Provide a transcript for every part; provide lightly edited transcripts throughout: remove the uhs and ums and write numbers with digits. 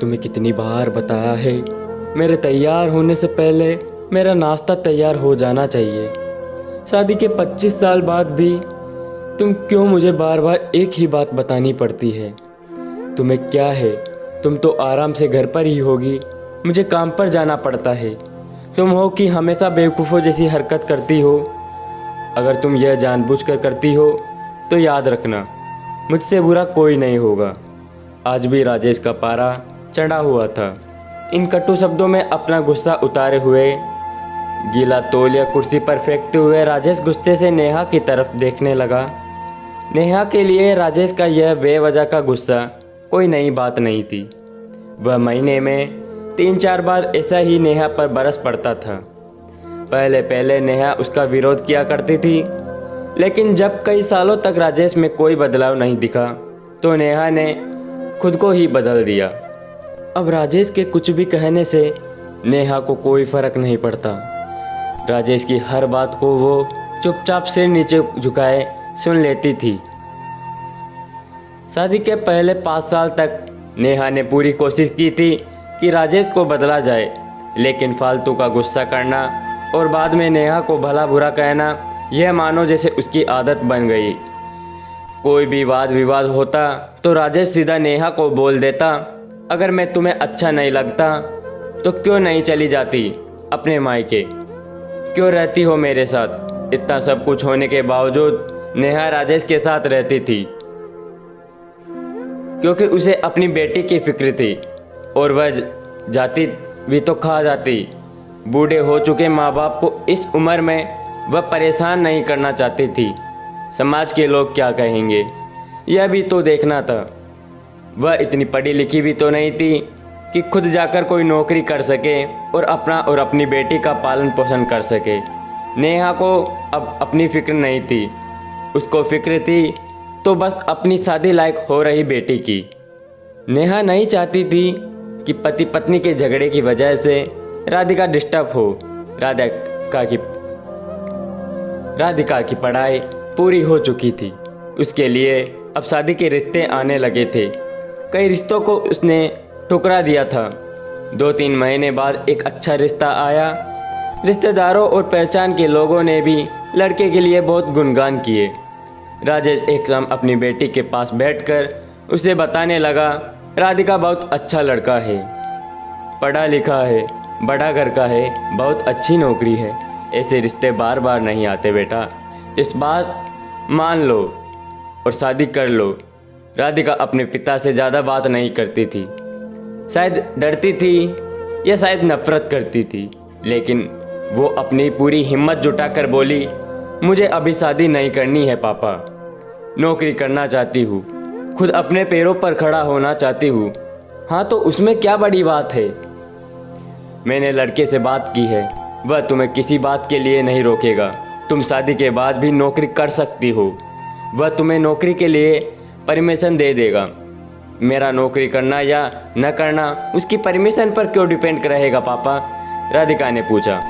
तुम्हें कितनी बार बताया है, मेरे तैयार होने से पहले मेरा नाश्ता तैयार हो जाना चाहिए। शादी के 25 साल बाद भी तुम क्यों मुझे बार बार एक ही बात बतानी पड़ती है? तुम्हें क्या है, तुम तो आराम से घर पर ही होगी, मुझे काम पर जाना पड़ता है। तुम हो कि हमेशा बेवकूफ़ों जैसी हरकत करती हो। अगर तुम यह जानबूझकर करती हो तो याद रखना, मुझसे बुरा कोई नहीं होगा। आज भी राजेश का पारा चढ़ा हुआ था। इन कटु शब्दों में अपना गुस्सा उतारे हुए गीला तौलिया कुर्सी पर फेंकते हुए राजेश गुस्से से नेहा की तरफ देखने लगा। नेहा के लिए राजेश का यह बेवजह का गुस्सा कोई नई बात नहीं थी। वह महीने में 3-4 बार ऐसा ही नेहा पर बरस पड़ता था। पहले पहले नेहा उसका विरोध किया करती थी, लेकिन जब कई सालों तक राजेश में कोई बदलाव नहीं दिखा तो नेहा ने खुद को ही बदल दिया। अब राजेश के कुछ भी कहने से नेहा को कोई फर्क नहीं पड़ता। राजेश की हर बात को वो चुपचाप सिर नीचे झुकाए सुन लेती थी। शादी के पहले 5 साल तक नेहा ने पूरी कोशिश की थी कि राजेश को बदला जाए, लेकिन फालतू का गुस्सा करना और बाद में नेहा को भला बुरा कहना यह मानो जैसे उसकी आदत बन गई। कोई भी वाद विवाद होता तो राजेश सीधा नेहा को बोल देता, अगर मैं तुम्हें अच्छा नहीं लगता तो क्यों नहीं चली जाती अपने मायके, क्यों रहती हो मेरे साथ। इतना सब कुछ होने के बावजूद नेहा राजेश के साथ रहती थी क्योंकि उसे अपनी बेटी की फिक्र थी, और वह जाती भी तो खा जाती। बूढ़े हो चुके माँ बाप को इस उम्र में वह परेशान नहीं करना चाहती थी। समाज के लोग क्या कहेंगे यह भी तो देखना था। वह इतनी पढ़ी लिखी भी तो नहीं थी कि खुद जाकर कोई नौकरी कर सके और अपना और अपनी बेटी का पालन पोषण कर सके। नेहा को अब अपनी फिक्र नहीं थी, उसको फिक्र थी तो बस अपनी शादी लायक हो रही बेटी की। नेहा नहीं चाहती थी कि पति पत्नी के झगड़े की वजह से राधिका डिस्टर्ब हो। राधिका की पढ़ाई पूरी हो चुकी थी, उसके लिए अब शादी के रिश्ते आने लगे थे। कई रिश्तों को उसने ठुकरा दिया था। 2-3 महीने बाद एक अच्छा रिश्ता आया। रिश्तेदारों और पहचान के लोगों ने भी लड़के के लिए बहुत गुणगान किए। राजेश एक शाम अपनी बेटी के पास बैठकर उसे बताने लगा, राधिका बहुत अच्छा लड़का है, पढ़ा लिखा है, बड़ा घर का है, बहुत अच्छी नौकरी है। ऐसे रिश्ते बार बार नहीं आते बेटा, इस बात मान लो और शादी कर लो। राधिका अपने पिता से ज़्यादा बात नहीं करती थी, शायद डरती थी या शायद नफरत करती थी, लेकिन वो अपनी पूरी हिम्मत जुटाकर बोली, मुझे अभी शादी नहीं करनी है पापा, नौकरी करना चाहती हूँ, खुद अपने पैरों पर खड़ा होना चाहती हूँ। हाँ तो उसमें क्या बड़ी बात है? मैंने लड़के से बात की है, वह तुम्हें किसी बात के लिए नहीं रोकेगा। तुम शादी के बाद भी नौकरी कर सकती हो, वह तुम्हें नौकरी के लिए परमिशन दे देगा। मेरा नौकरी करना या न करना उसकी परमिशन पर क्यों डिपेंड रहेगा पापा? राधिका ने पूछा।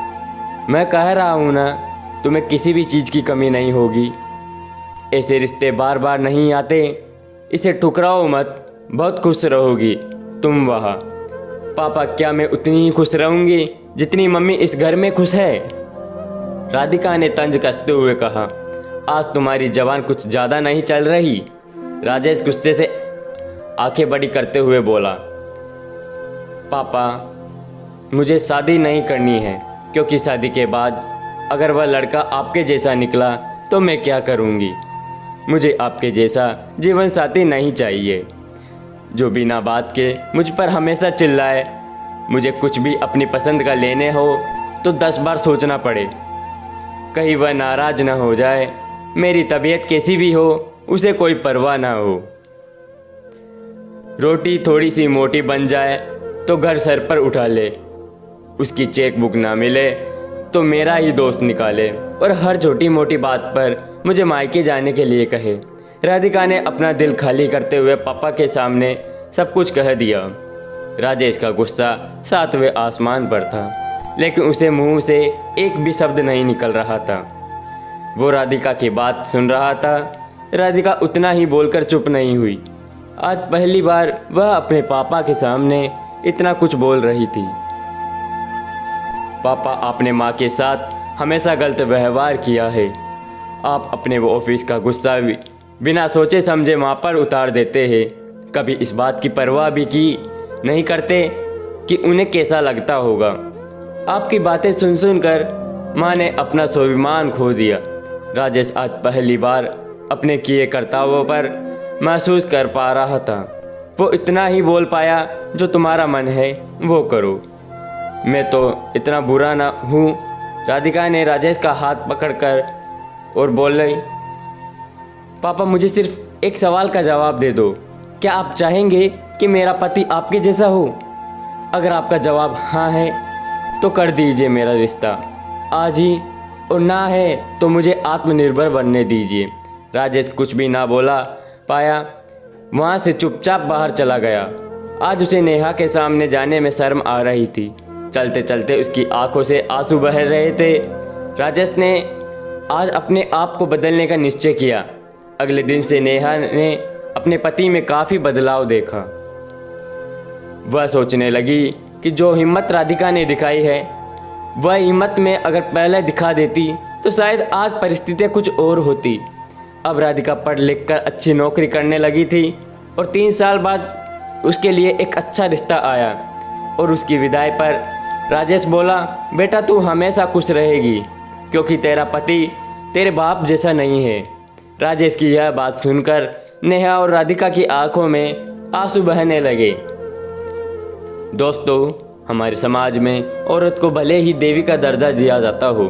मैं कह रहा हूँ ना, तुम्हें किसी भी चीज़ की कमी नहीं होगी। ऐसे रिश्ते बार बार नहीं आते, इसे ठुकराओ मत, बहुत खुश रहोगी तुम वहाँ। पापा क्या मैं उतनी ही खुश रहूँगी जितनी मम्मी इस घर में खुश है? राधिका ने तंज कसते हुए कहा। आज तुम्हारी जबान कुछ ज़्यादा नहीं चल रही? राजेश गुस्से से आंखें बड़ी करते हुए बोला। पापा मुझे शादी नहीं करनी है, क्योंकि शादी के बाद अगर वह लड़का आपके जैसा निकला तो मैं क्या करूँगी? मुझे आपके जैसा जीवन साथी नहीं चाहिए जो बिना बात के मुझ पर हमेशा चिल्लाए। मुझे कुछ भी अपनी पसंद का लेने हो तो 10 बार सोचना पड़े, कहीं वह नाराज़ न हो जाए। मेरी तबीयत कैसी भी हो उसे कोई परवाह ना हो। रोटी थोड़ी सी मोटी बन जाए तो घर सर पर उठा ले, उसकी चेक बुक ना मिले तो मेरा ही दोस्त निकाले, और हर छोटी मोटी बात पर मुझे मायके जाने के लिए कहे। राधिका ने अपना दिल खाली करते हुए पापा के सामने सब कुछ कह दिया। राजेश का गुस्सा 7वें आसमान पर था, लेकिन उसे मुंह से एक भी शब्द नहीं निकल रहा था। वो राधिका की बात सुन रहा था। राधिका उतना ही बोलकर चुप नहीं हुई। आज पहली बार वह अपने पापा के सामने इतना कुछ बोल रही थी। पापा, आपने माँ के साथ हमेशा गलत व्यवहार किया है। आप अपने वो ऑफिस का गुस्सा भी बिना सोचे समझे माँ पर उतार देते हैं। कभी इस बात की परवाह भी की नहीं करते कि उन्हें कैसा लगता होगा। आपकी बातें सुन सुनकर माँ ने अपना स्वाभिमान खो दिया। राजेश आज पहली बार अपने किए कर्तव्यों पर महसूस कर पा रहा था। वो इतना ही बोल पाया, जो तुम्हारा मन है वो करो, मैं तो इतना बुरा ना हूँ। राधिका ने राजेश का हाथ पकड़कर और बोल रही, पापा मुझे सिर्फ एक सवाल का जवाब दे दो। क्या आप चाहेंगे कि मेरा पति आपके जैसा हो? अगर आपका जवाब हाँ है तो कर दीजिए मेरा रिश्ता आज ही, और ना है तो मुझे आत्मनिर्भर बनने दीजिए। राजेश कुछ भी ना बोला पाया, वहाँ से चुपचाप बाहर चला गया। आज उसे नेहा के सामने जाने में शर्म आ रही थी। चलते चलते उसकी आंखों से आंसू बह रहे थे। राजेश ने आज अपने आप को बदलने का निश्चय किया। अगले दिन से नेहा ने अपने पति में काफ़ी बदलाव देखा। वह सोचने लगी कि जो हिम्मत राधिका ने दिखाई है, वह हिम्मत में अगर पहले दिखा देती तो शायद आज परिस्थितियाँ कुछ और होती। अब राधिका पढ़ लिख कर अच्छी नौकरी करने लगी थी और 3 साल बाद उसके लिए एक अच्छा रिश्ता आया। और उसकी विदाई पर राजेश बोला, बेटा तू हमेशा खुश रहेगी क्योंकि तेरा पति तेरे बाप जैसा नहीं है। राजेश की यह बात सुनकर नेहा और राधिका की आंखों में आंसू बहने लगे। दोस्तों, हमारे समाज में औरत को भले ही देवी का दर्जा दिया जाता हो,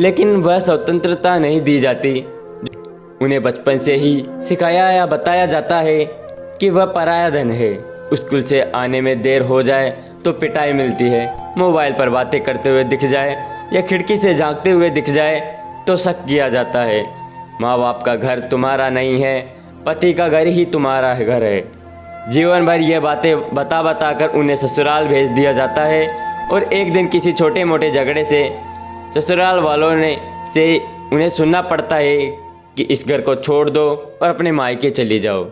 लेकिन वह स्वतंत्रता नहीं दी जाती। उन्हें बचपन से ही सिखाया या बताया जाता है कि वह पराया धन है। स्कूल से आने में देर हो जाए तो पिटाई मिलती है, मोबाइल पर बातें करते हुए दिख जाए या खिड़की से झांकते हुए दिख जाए तो शक किया जाता है। माँ बाप का घर तुम्हारा नहीं है, पति का घर ही तुम्हारा घर है। जीवन भर ये बातें बता बता कर उन्हें ससुराल भेज दिया जाता है और एक दिन किसी छोटे मोटे झगड़े से ससुराल वालों से उन्हें सुनना पड़ता है कि इस घर को छोड़ दो और अपने मायके चली जाओ।